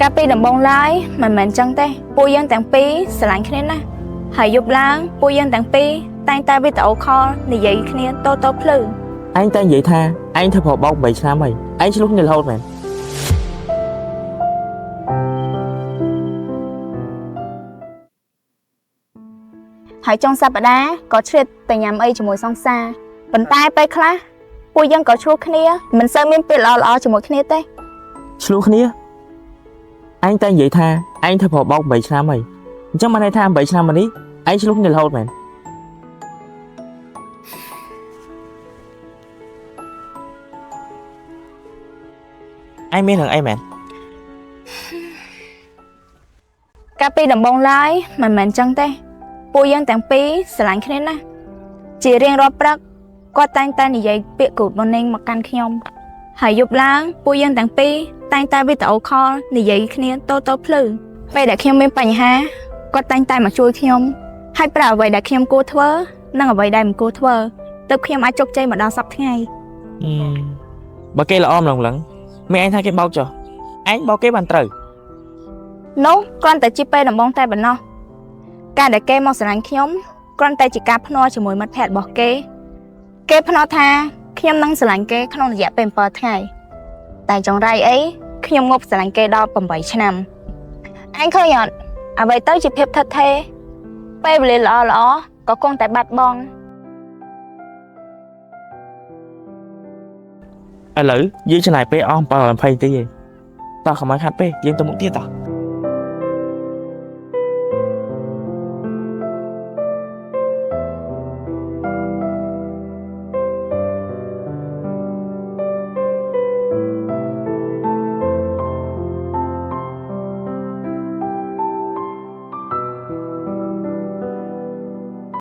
កាលពីដំបូងឡើយមិនមែនចឹងទេពួកយើងទាំងពីរស្រឡាញ់គ្នាណាស់ហើយយប់ឡើងពួកយើងទាំងពីរតែងតែវីដេអូខលនិយាយគ្នាតូភ្លឺអញតែនិយាយថាអញធ្វើប្របោក3ឆ្នាំហើយអញឆ្លុះគ្នារហូតមែនហើយចុងសប្តាហ៍ក៏ឆ្លៀតទៅញ៉ាំអីជាមួយសង្សារប៉ុន្តែពេលខ្លះពួកយើងក៏ឆ្លោះគ្នាមិនសូវមានពេលល្អៗជាមួយគ្នាទេឆ្លុះគ្នាអញតែនិយាយថាអញធ្វើប្របោក3ឆ្នាំហើយអញ្ចឹងបានន័យថា8ឆ្នាំមកនេះអញឆ្លុះគ្នារហូតមែនអញមានរឿងអីមែនកាលពីដំបូងឡើយមិនមែនចឹងទេពួកយើងទាំងពីរស្រឡាញ់គ្នាណាស់ជារៀងរាល់ព្រឹកគាត់តែងតែនិយាយពាក្យ Good morning មកកាន់ខ្ញុំហើយយប់ឡើងពួកយើងទាំងពីរតែងតែវីដេអូខលនិយាយគ្នាតូភ្លឺពេលដែលខ្ញុំមានបញ្ហាគាត់តែងតែមកជួយខ្ញុំហើយប្រាប់អ្វីដែលខ្ញុំគួរធ្វើនិងអ្វីដែលមិនគួរធ្វើទើបខ្ញុំអាចជោគជ័យមកដល់សប្តាហ៍ថ្ងៃបើគេល្អម្លឹងមានអញថាគេបោកចុះអញបោកគេបានត្រូវនោះគ្រាន់តែជាពេលដំបូងតែប៉ុណ្ណោះការដែលគេមកស្រឡាញ់ខ្ញុំគ្រាន់តែជាការភ្នាល់ជាមួយមិត្តភ័ក្តិរបស់គេភ្នាល់ថាខ្ញុំនឹងស្រឡាញ់គេក្នុងរយៈពេល7ថ្ងៃតែចង្រៃអីខ្ញុំងប់ស្រឡាញ់គេដល់8ឆ្នាំអញឃើញអត់អ្វីទៅជាភាពថិតថេរពេលវេលាល្អក៏គង់តែបាត់បង់ឥឡូវយើងចំណាយពេលអស់7:20នាទីឯងតោះកុំឲ្យខាត់ពេកយើងទៅមុខទៀតតោះ